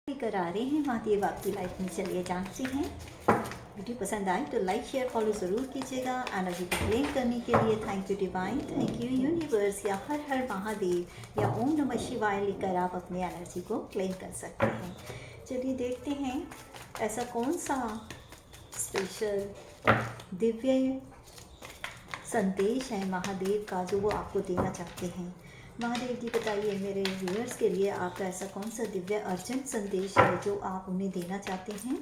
लेकर आ रहे हैं महादेव आपकी लाइफ में। चलिए जानते हैं। वीडियो पसंद आए तो लाइक शेयर फॉलो ज़रूर कीजिएगा। एनर्जी को क्लेम करने के लिए thank you divine, thank you universe या हर हर महादेव या ओम नमः शिवाय लिखकर आप अपनी एनर्जी को क्लेम कर सकते हैं। चलिए देखते हैं ऐसा कौन सा स्पेशल दिव्य संदेश है महादेव का जो वो आपको देना चाहते हैं। महादेव जी बताइए मेरे व्यूअर्स के लिए आपका ऐसा कौन सा दिव्य अर्जेंट संदेश है जो आप उन्हें देना चाहते हैं।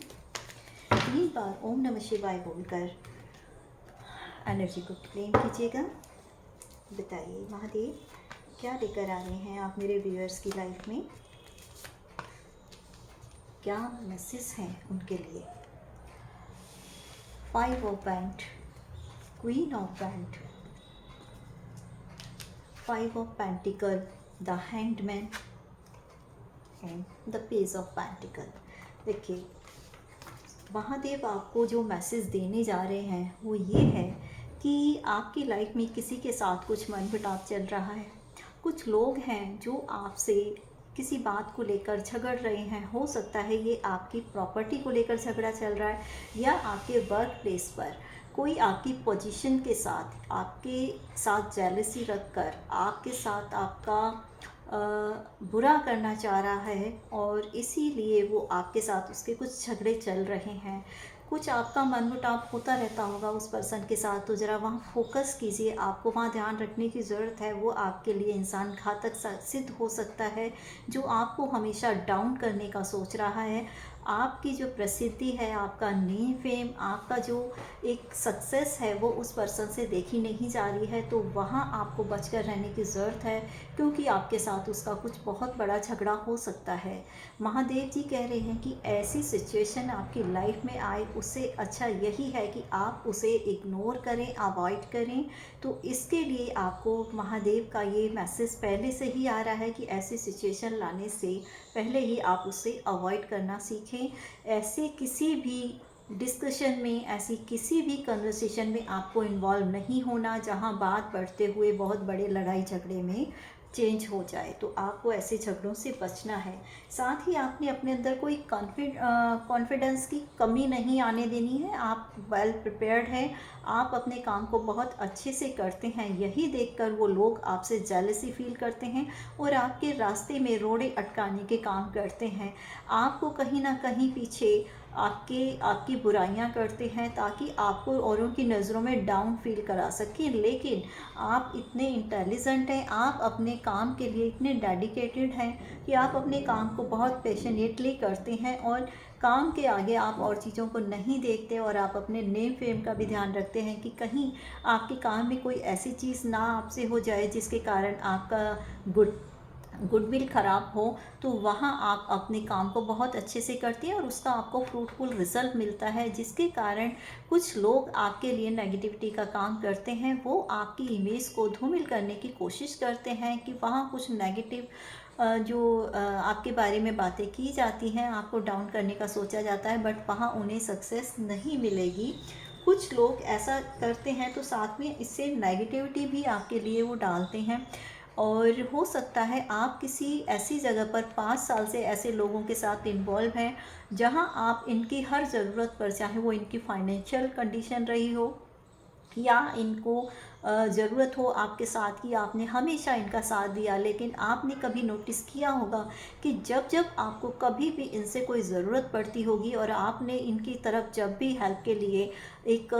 3 बार ओम नमः शिवाय बोलकर एनर्जी को क्लेम कीजिएगा। बताइए महादेव क्या लेकर आ रहे हैं आप मेरे व्यूअर्स की लाइफ में, क्या मैसेज हैं उनके लिए। 5 of pent, queen of pent, 5 of Pentacle, the Hanged Man and the Page of Pentacle। देखिए महादेव आपको जो मैसेज देने जा रहे हैं वो ये है कि आपकी लाइफ में किसी के साथ कुछ मनमुटाव चल रहा है। कुछ लोग हैं जो आपसे किसी बात को लेकर झगड़ रहे हैं। हो सकता है ये आपकी प्रॉपर्टी को लेकर झगड़ा चल रहा है या आपके वर्क प्लेस पर कोई आपकी पोजीशन के साथ आपके साथ जेलसी रखकर आपके साथ आपका बुरा करना चाह रहा है और इसीलिए वो आपके साथ उसके कुछ झगड़े चल रहे हैं। कुछ आपका मनमुटाव होता रहता होगा उस पर्सन के साथ, तो ज़रा वहाँ फोकस कीजिए। आपको वहाँ ध्यान रखने की ज़रूरत है। वो आपके लिए इंसान घातक सिद्ध हो सकता है जो आपको हमेशा डाउन करने का सोच रहा है। आपकी जो प्रसिद्धि है, आपका नेम फेम, आपका जो एक सक्सेस है वो उस पर्सन से देखी नहीं जा रही है, तो वहाँ आपको बचकर रहने की ज़रूरत है क्योंकि आपके साथ उसका कुछ बहुत बड़ा झगड़ा हो सकता है। महादेव जी कह रहे हैं कि ऐसी सिचुएशन आपकी लाइफ में आए उससे अच्छा यही है कि आप उसे इग्नोर करें, अवॉइड करें। तो इसके लिए आपको महादेव का ये मैसेज पहले से ही आ रहा है कि ऐसी सिचुएशन लाने से पहले ही आप उसे अवॉइड करना सीखें। ऐसे किसी भी डिस्कशन में, ऐसी किसी भी कन्वर्सेशन में आपको इन्वॉल्व नहीं होना जहां बात बढ़ते हुए बहुत बड़े लड़ाई झगड़े में चेंज हो जाए। तो आपको ऐसे झगड़ों से बचना है। साथ ही आपने अपने अंदर कोई कॉन्फिडेंस की कमी नहीं आने देनी है। आप वेल प्रिपेयर्ड हैं, आप अपने काम को बहुत अच्छे से करते हैं। यही देखकर वो लोग आपसे जेलसी फील करते हैं और आपके रास्ते में रोड़े अटकाने के काम करते हैं। आपको कहीं ना कहीं पीछे आपकी बुराइयां करते हैं ताकि आपको औरों की नज़रों में डाउन फील करा सकें। लेकिन आप इतने इंटेलिजेंट हैं, आप अपने काम के लिए इतने डेडिकेटेड हैं कि आप अपने काम को बहुत पैशनेटली करते हैं और काम के आगे आप और चीज़ों को नहीं देखते और आप अपने नेम फेम का भी ध्यान रखते हैं कि कहीं आपके काम में कोई ऐसी चीज़ ना आपसे हो जाए जिसके कारण आपका गुडविल ख़राब हो। तो वहाँ आप अपने काम को बहुत अच्छे से करते हैं और उसका आपको फ्रूटफुल रिज़ल्ट मिलता है, जिसके कारण कुछ लोग आपके लिए नेगेटिविटी का काम करते हैं। वो आपकी इमेज को धूमिल करने की कोशिश करते हैं कि वहाँ कुछ नेगेटिव जो आपके बारे में बातें की जाती हैं, आपको डाउन करने का सोचा जाता है, बट वहाँ उन्हें सक्सेस नहीं मिलेगी। कुछ लोग ऐसा करते हैं तो साथ में इससे नेगेटिविटी भी आपके लिए वो डालते हैं। और हो सकता है आप किसी ऐसी जगह पर 5 साल से ऐसे लोगों के साथ इन्वॉल्व हैं जहां आप इनकी हर ज़रूरत पर, चाहे वो इनकी फाइनेंशियल कंडीशन रही हो या इनको ज़रूरत हो आपके साथ की, आपने हमेशा इनका साथ दिया। लेकिन आपने कभी नोटिस किया होगा कि जब जब आपको कभी भी इनसे कोई ज़रूरत पड़ती होगी और आपने इनकी तरफ जब भी हेल्प के लिए एक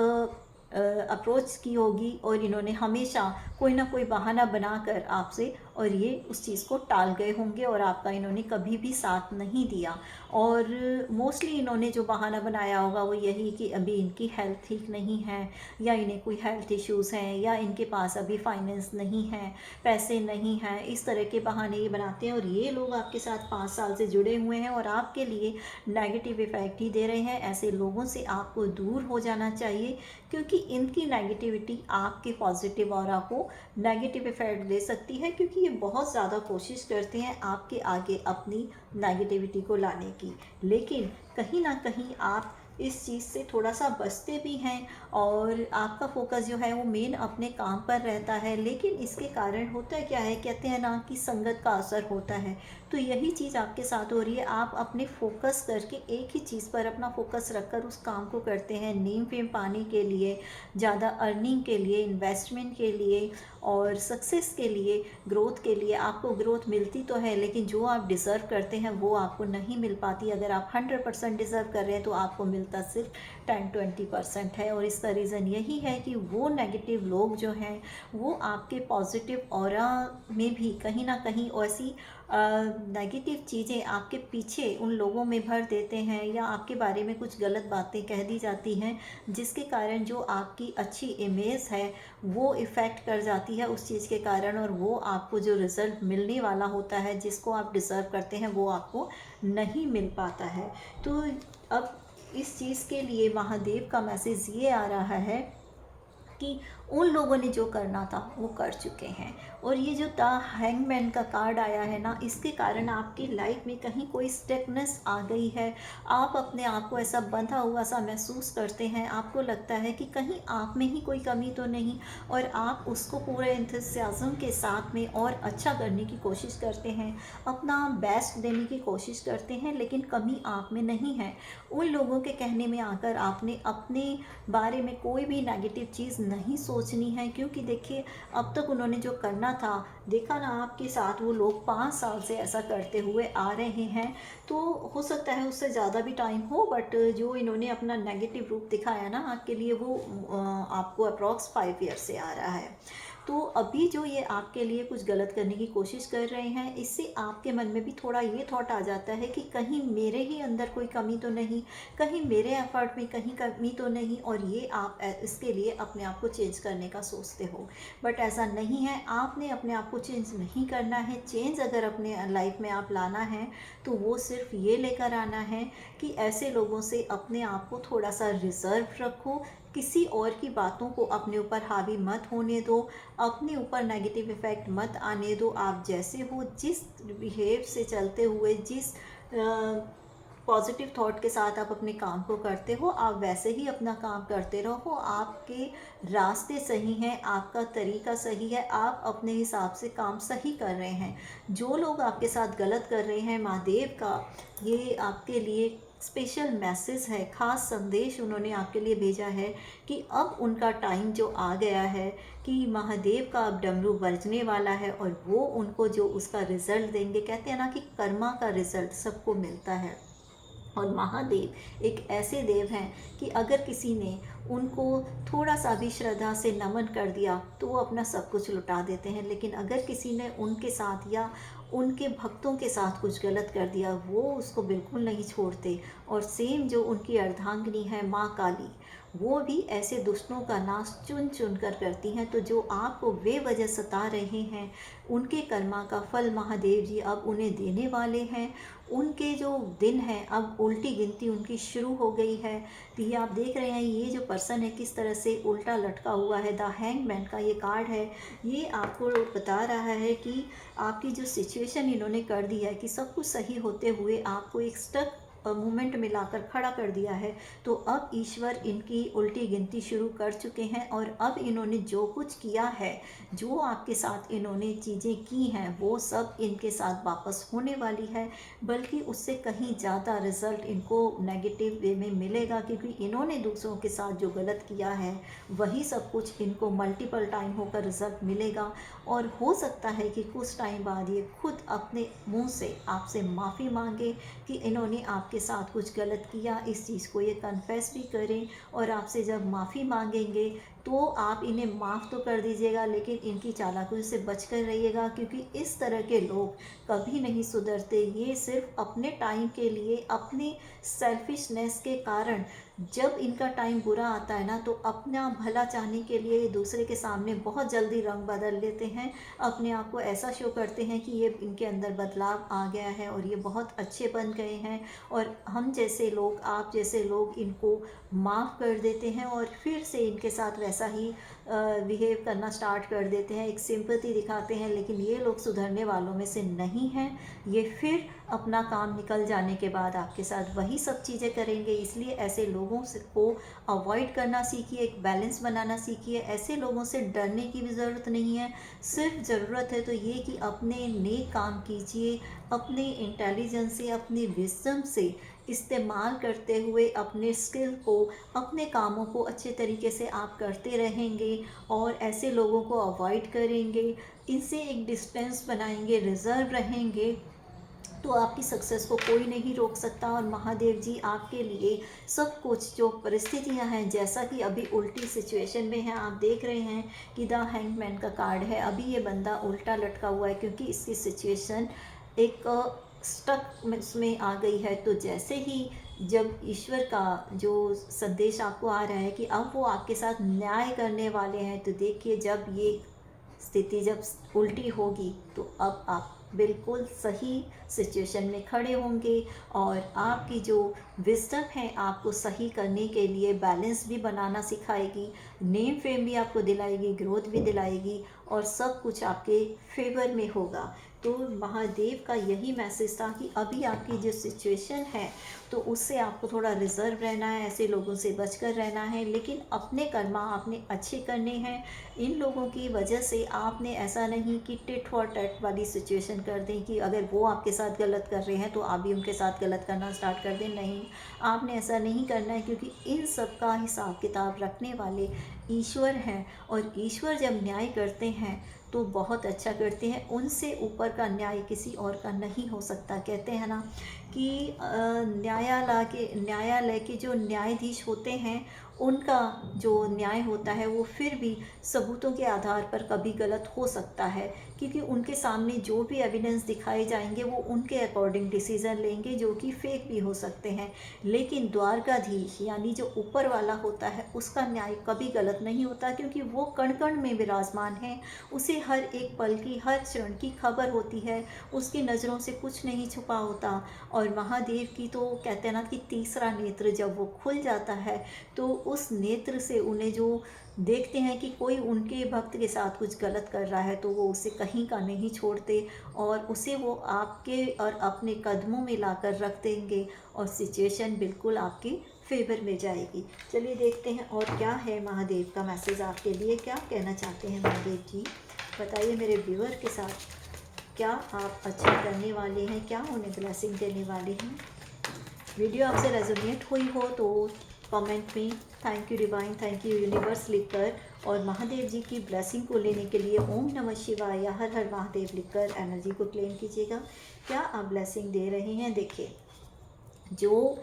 अप्रोच की होगी और इन्होंने हमेशा कोई ना कोई बहाना बनाकर आपसे और ये उस चीज़ को टाल गए होंगे और आपका इन्होंने कभी भी साथ नहीं दिया। और मोस्टली इन्होंने जो बहाना बनाया होगा वो यही कि अभी इनकी हेल्थ ठीक नहीं है या इन्हें कोई हेल्थ इश्यूज़ हैं या इनके पास अभी फाइनेंस नहीं है, पैसे नहीं हैं। इस तरह के बहाने ये बनाते हैं और ये लोग आपके साथ 5 साल से जुड़े हुए हैं और आपके लिए नेगेटिव इफ़ेक्ट ही दे रहे हैं। ऐसे लोगों से आपको दूर हो जाना चाहिए क्योंकि इनकी नेगेटिविटी आपके पॉजिटिव ऑरा को नेगेटिव इफ़ेक्ट दे सकती है, क्योंकि ये बहुत ज़्यादा कोशिश करते हैं आपके आगे अपनी नेगेटिविटी को लाने की। लेकिन कहीं ना कहीं आप इस चीज़ से थोड़ा सा बचते भी हैं और आपका फोकस जो है वो मेन अपने काम पर रहता है। लेकिन इसके कारण होता क्या है, कहते हैं ना कि संगत का असर होता है। तो यही चीज़ आपके साथ हो रही है। आप अपने फोकस करके एक ही चीज़ पर अपना फोकस रखकर उस काम को करते हैं, नेम फेम पाने के लिए, ज़्यादा अर्निंग के लिए, इन्वेस्टमेंट के लिए और सक्सेस के लिए, ग्रोथ के लिए। आपको ग्रोथ मिलती तो है, लेकिन जो आप डिज़र्व करते हैं वो आपको नहीं मिल पाती। अगर आप 100% डिज़र्व कर रहे हैं तो आपको मिलता सिर्फ 10-20% है। और इसका रीज़न यही है कि वो नेगेटिव लोग जो हैं वो आपके पॉजिटिव ऑरा में भी कहीं ना कहीं ऐसी नेगेटिव चीज़ें आपके पीछे उन लोगों में भर देते हैं, या आपके बारे में कुछ गलत बातें कह दी जाती हैं, जिसके कारण जो आपकी अच्छी इमेज है वो इफ़ेक्ट कर जाती है उस चीज़ के कारण, और वो आपको जो रिज़ल्ट मिलने वाला होता है, जिसको आप डिज़र्व करते हैं, वो आपको नहीं मिल पाता है। तो अब इस चीज़ के लिए महादेव का मैसेज ये आ रहा है कि उन लोगों ने जो करना था वो कर चुके हैं। और ये जो द हैंगमैन का कार्ड आया है ना, इसके कारण आपकी लाइफ में कहीं कोई स्टकनेस आ गई है। आप अपने आप को ऐसा बंधा हुआ सा महसूस करते हैं, आपको लगता है कि कहीं आप में ही कोई कमी तो नहीं, और आप उसको पूरे इंथुसियाज्म के साथ में और अच्छा करने की कोशिश करते हैं, अपना बेस्ट देने की कोशिश करते हैं, लेकिन कमी आप में नहीं है। उन लोगों के कहने में आकर आपने अपने बारे में कोई भी नेगेटिव चीज़ नहीं सोचनी है, क्योंकि देखिए अब तक उन्होंने जो करना था, देखा ना आपके साथ वो लोग 5 साल से ऐसा करते हुए आ रहे हैं। तो हो सकता है उससे ज़्यादा भी टाइम हो, बट जो इन्होंने अपना नेगेटिव रूप दिखाया ना आपके लिए, वो आपको अप्रॉक्स 5 ईयर से आ रहा है। तो अभी जो ये आपके लिए कुछ गलत करने की कोशिश कर रहे हैं, इससे आपके मन में भी थोड़ा ये थॉट आ जाता है कि कहीं मेरे ही अंदर कोई कमी तो नहीं, कहीं मेरे एफर्ट में कहीं कमी तो नहीं, और ये आप इसके लिए अपने आप को चेंज करने का सोचते हो। बट ऐसा नहीं है, आपने अपने आप को चेंज नहीं करना है। चेंज अगर अपने लाइफ में आप लाना है तो वो सिर्फ ये लेकर आना है कि ऐसे लोगों से अपने आप को थोड़ा सा रिजर्व रखो, किसी और की बातों को अपने ऊपर हावी मत होने दो, अपने ऊपर नेगेटिव इफ़ेक्ट मत आने दो। आप जैसे हो, जिस बिहेव से चलते हुए, जिस पॉजिटिव थॉट के साथ आप अपने काम को करते हो, आप वैसे ही अपना काम करते रहो। आपके रास्ते सही हैं, आपका तरीका सही है, आप अपने हिसाब से काम सही कर रहे हैं। जो लोग आपके साथ गलत कर रहे हैं, महादेव का ये आपके लिए स्पेशल मैसेज है, ख़ास संदेश उन्होंने आपके लिए भेजा है कि अब उनका टाइम जो आ गया है कि महादेव का अब डमरू बजने वाला है, और वो उनको जो उसका रिज़ल्ट देंगे। कहते हैं ना कि कर्मा का रिज़ल्ट सबको मिलता है, और महादेव एक ऐसे देव हैं कि अगर किसी ने उनको थोड़ा सा भी श्रद्धा से नमन कर दिया तो वो अपना सब कुछ लुटा देते हैं, लेकिन अगर किसी ने उनके साथ या उनके भक्तों के साथ कुछ गलत कर दिया, वो उसको बिल्कुल नहीं छोड़ते। और सेम जो उनकी अर्धांगिनी है माँ काली, वो भी ऐसे दुष्टों का नाश चुन चुन कर करती हैं। तो जो आपको बेवजह सता रहे हैं, उनके कर्मा का फल महादेव जी अब उन्हें देने वाले हैं। उनके जो दिन हैं, अब उल्टी गिनती उनकी शुरू हो गई है। तो ये आप देख रहे हैं, ये जो पर्सन है किस तरह से उल्टा लटका हुआ है। द हैंगमैन का ये कार्ड है, ये आपको बता रहा है कि आपकी जो सिचुएशन इन्होंने कर दी है, कि सब कुछ सही होते हुए आपको एक स्टक मोमेंट में लाकर खड़ा कर दिया है। तो अब ईश्वर इनकी उल्टी गिनती शुरू कर चुके हैं, और अब इन्होंने जो कुछ किया है, जो आपके साथ इन्होंने चीज़ें की हैं, वो सब इनके साथ वापस होने वाली है। बल्कि उससे कहीं ज़्यादा रिज़ल्ट इनको नेगेटिव वे में मिलेगा, क्योंकि इन्होंने दूसरों के साथ जो गलत किया है वही सब कुछ इनको मल्टीपल टाइम होकर रिज़ल्ट मिलेगा। और हो सकता है कि कुछ टाइम बाद ये खुद अपने मुंह से आपसे माफ़ी मांगे कि इन्होंने आपके साथ कुछ गलत किया, इस चीज़ को ये कन्फेस भी करें। और आपसे जब माफ़ी मांगेंगे तो आप इन्हें माफ़ तो कर दीजिएगा, लेकिन इनकी चालाकियों से बच कर रहिएगा, क्योंकि इस तरह के लोग कभी नहीं सुधरते। ये सिर्फ अपने टाइम के लिए, अपने सेल्फिशनेस के कारण, जब इनका टाइम बुरा आता है ना, तो अपना भला चाहने के लिए ये दूसरे के सामने बहुत जल्दी रंग बदल लेते हैं, अपने आप को ऐसा शो करते हैं कि ये इनके अंदर बदलाव आ गया है और ये बहुत अच्छे बन गए हैं। और हम जैसे लोग, आप जैसे लोग इनको माफ़ कर देते हैं, और फिर से इनके साथ वैसा ही बिहेव करना स्टार्ट कर देते हैं, एक सिंपैथी दिखाते हैं, लेकिन ये लोग सुधरने वालों में से नहीं हैं। ये फिर अपना काम निकल जाने के बाद आपके साथ वही सब चीज़ें करेंगे। इसलिए ऐसे लोगों से को अवॉइड करना सीखिए, एक बैलेंस बनाना सीखिए। ऐसे लोगों से डरने की भी ज़रूरत नहीं है, सिर्फ ज़रूरत है तो ये कि अपने नेक काम कीजिए, अपने इंटेलिजेंस से, अपने विजडम से इस्तेमाल करते हुए अपने स्किल को, अपने कामों को अच्छे तरीके से आप करते रहेंगे और ऐसे लोगों को अवॉइड करेंगे, इनसे एक डिस्टेंस बनाएंगे, रिजर्व रहेंगे, तो आपकी सक्सेस को कोई नहीं रोक सकता। और महादेव जी आपके लिए सब कुछ जो परिस्थितियां हैं, जैसा कि अभी उल्टी सिचुएशन में है, आप देख रहे हैं कि द हैंगमैन का कार्ड है, अभी ये बंदा उल्टा लटका हुआ है क्योंकि इसकी सिचुएशन एक स्टक में आ गई है। तो जैसे ही जब ईश्वर का जो संदेश आपको आ रहा है कि अब वो आपके साथ न्याय करने वाले हैं, तो देखिए जब ये स्थिति जब उल्टी होगी तो अब आप बिल्कुल सही सिचुएशन में खड़े होंगे और आपकी जो विजडम है आपको सही करने के लिए बैलेंस भी बनाना सिखाएगी, नेम फेम भी आपको दिलाएगी, ग्रोथ भी दिलाएगी और सब कुछ आपके फेवर में होगा। तो महादेव का यही मैसेज था कि अभी आपकी जो सिचुएशन है तो उससे आपको थोड़ा रिजर्व रहना है, ऐसे लोगों से बचकर रहना है, लेकिन अपने कर्मा आपने अच्छे करने हैं। इन लोगों की वजह से आपने ऐसा नहीं कि टिट फॉर टैट वाली सिचुएशन कर दें कि अगर वो आपके साथ गलत कर रहे हैं तो आप भी उनके साथ गलत करना स्टार्ट कर दें। नहीं, आपने ऐसा नहीं करना है, क्योंकि इन सब का हिसाब किताब रखने वाले ईश्वर हैं और ईश्वर जब न्याय करते हैं तो बहुत अच्छा करते हैं। उनसे ऊपर का न्याय किसी और का नहीं हो सकता। कहते हैं ना कि न्यायालय के जो न्यायाधीश होते हैं उनका जो न्याय होता है वो फिर भी सबूतों के आधार पर कभी गलत हो सकता है, क्योंकि उनके सामने जो भी एविडेंस दिखाए जाएंगे वो उनके अकॉर्डिंग डिसीज़न लेंगे जो कि फेक भी हो सकते हैं। लेकिन द्वारकाधीश यानी जो ऊपर वाला होता है उसका न्याय कभी गलत नहीं होता, क्योंकि वो कण कण में विराजमान है, उसे हर एक पल की, हर क्षण की खबर होती है, उसकी नज़रों से कुछ नहीं छुपा होता। और महादेव की तो कहते हैं ना कि तीसरा नेत्र जब वो खुल जाता है तो उस नेत्र से उन्हें जो देखते हैं कि कोई उनके भक्त के साथ कुछ गलत कर रहा है तो वो उसे कहीं का नहीं छोड़ते और उसे वो आपके और अपने कदमों में लाकर रख देंगे और सिचुएशन बिल्कुल आपके फेवर में जाएगी। चलिए देखते हैं और क्या है महादेव का मैसेज आपके लिए, क्या कहना चाहते हैं महादेव जी। बताइए मेरे व्यूअर के साथ क्या आप अच्छा करने वाले हैं, क्या उन्हें ब्लेसिंग देने वाले हैं। वीडियो आपसे रेजोनेट हुई हो तो कमेंट में thank you divine, thank you universe लिखकर और महादेव जी की ब्लेसिंग को लेने के लिए ओम नमः शिवाय या हर हर महादेव लिखकर एनर्जी को क्लेम कीजिएगा। क्या आप ब्लेसिंग दे रहे हैं। देखिए, जो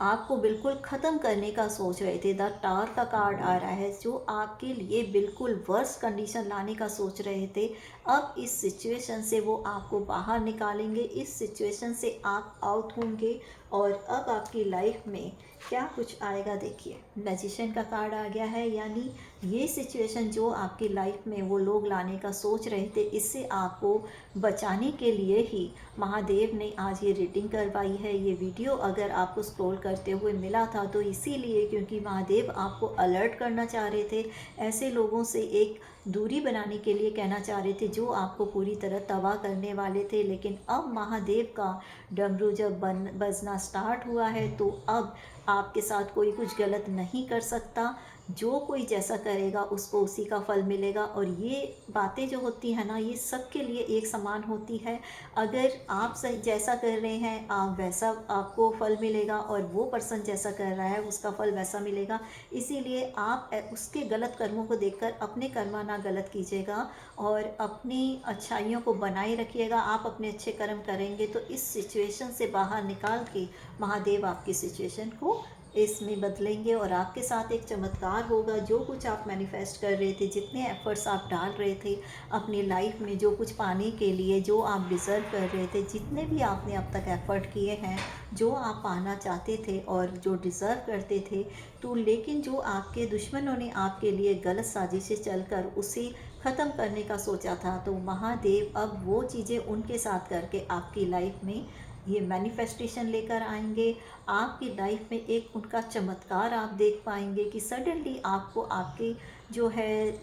आपको बिल्कुल ख़त्म करने का सोच रहे थे, द टावर का कार्ड आ रहा है, जो आपके लिए बिल्कुल वर्स्ट कंडीशन लाने का सोच रहे थे, अब इस सिचुएशन से वो आपको बाहर निकालेंगे, इस सिचुएशन से आप आउट होंगे और अब आपकी लाइफ में क्या कुछ आएगा। देखिए, मैजिशियन का कार्ड आ गया है, यानी ये सिचुएशन जो आपकी लाइफ में वो लोग लाने का सोच रहे थे, इससे आपको बचाने के लिए ही महादेव ने आज ये रीडिंग करवाई है। ये वीडियो अगर आपको स्क्रॉल करते हुए मिला था तो इसीलिए क्योंकि महादेव आपको अलर्ट करना चाह रहे थे, ऐसे लोगों से एक दूरी बनाने के लिए कहना चाह रहे थे जो आपको पूरी तरह तबाह करने वाले थे। लेकिन अब महादेव का डमरू जब बजना स्टार्ट हुआ है तो अब आपके साथ कोई कुछ गलत नहीं कर सकता, जो कोई जैसा करेगा उसको उसी का फल मिलेगा। और ये बातें जो होती हैं ना, ये सबके लिए एक समान होती है। अगर आप जैसा कर रहे हैं आप वैसा आपको फल मिलेगा और वो पर्सन जैसा कर रहा है उसका फल वैसा मिलेगा। इसीलिए आप उसके गलत कर्मों को देखकर अपने कर्मा ना गलत कीजिएगा और अपनी अच्छाइयों को बनाए रखिएगा। आप अपने अच्छे कर्म करेंगे तो इस सिचुएशन से बाहर निकाल के महादेव आपकी सिचुएशन को इसमें बदलेंगे और आपके साथ एक चमत्कार होगा। जो कुछ आप मैनिफेस्ट कर रहे थे, जितने एफर्ट्स आप डाल रहे थे अपनी लाइफ में, जो कुछ पाने के लिए जो आप डिज़र्व कर रहे थे, जितने भी आपने अब तक एफ़र्ट किए हैं, जो आप पाना चाहते थे और जो डिज़र्व करते थे, तो लेकिन जो आपके दुश्मनों ने आपके लिए गलत साजिशें चलकर उसे ख़त्म करने का सोचा था, तो महादेव अब वो चीज़ें उनके साथ करके आपकी लाइफ में ये मैनिफेस्टेशन लेकर आएंगे। आपकी लाइफ में एक उनका चमत्कार आप देख पाएंगे कि सडनली आपको आपके जो है,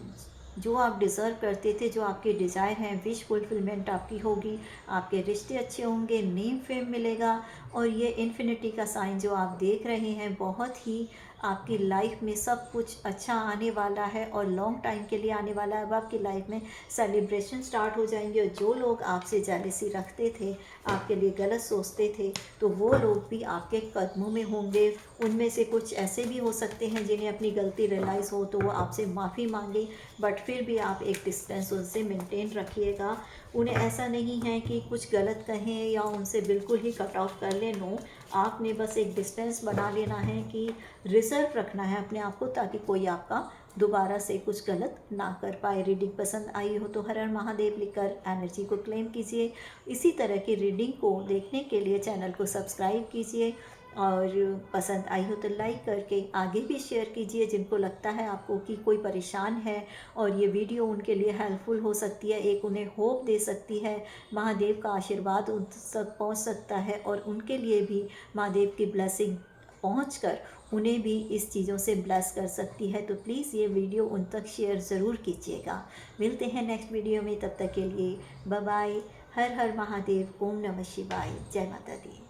जो आप डिज़र्व करते थे, जो आपके डिज़ायर हैं, विश फुलफिलमेंट आपकी होगी, आपके रिश्ते अच्छे होंगे, नेम फेम मिलेगा। और ये इन्फिनिटी का साइन जो आप देख रहे हैं, बहुत ही आपकी लाइफ में सब कुछ अच्छा आने वाला है और लॉन्ग टाइम के लिए आने वाला है। अब आपकी लाइफ में सेलिब्रेशन स्टार्ट हो जाएंगे और जो लोग आपसे जेलसी रखते थे, आपके लिए गलत सोचते थे, तो वो लोग भी आपके कदमों में होंगे। उनमें से कुछ ऐसे भी हो सकते हैं जिन्हें अपनी गलती रियलाइज़ हो तो वो आपसे माफ़ी मांगे, बट फिर भी आप एक डिस्टेंस उनसे मेंटेन रखिएगा। उन्हें ऐसा नहीं है कि कुछ गलत कहें या उनसे बिल्कुल ही कट ऑफ कर लें, नो। आपने बस एक डिस्टेंस बना लेना है कि रिजर्व रखना है अपने आप को, ताकि कोई आपका दोबारा से कुछ गलत ना कर पाए। रीडिंग पसंद आई हो तो हर हर महादेव लिखकर एनर्जी को क्लेम कीजिए। इसी तरह की रीडिंग को देखने के लिए चैनल को सब्सक्राइब कीजिए और पसंद आई हो तो लाइक करके आगे भी शेयर कीजिए। जिनको लगता है आपको कि कोई परेशान है और ये वीडियो उनके लिए हेल्पफुल हो सकती है, एक उन्हें होप दे सकती है, महादेव का आशीर्वाद उन तक पहुंच सकता है और उनके लिए भी महादेव की ब्लेसिंग पहुंचकर उन्हें भी इस चीज़ों से ब्लेस कर सकती है, तो प्लीज़ ये वीडियो उन तक शेयर ज़रूर कीजिएगा। मिलते हैं नेक्स्ट वीडियो में, तब तक के लिए बाय बाय। हर हर महादेव। ओम नमः शिवाय। जय माता दी।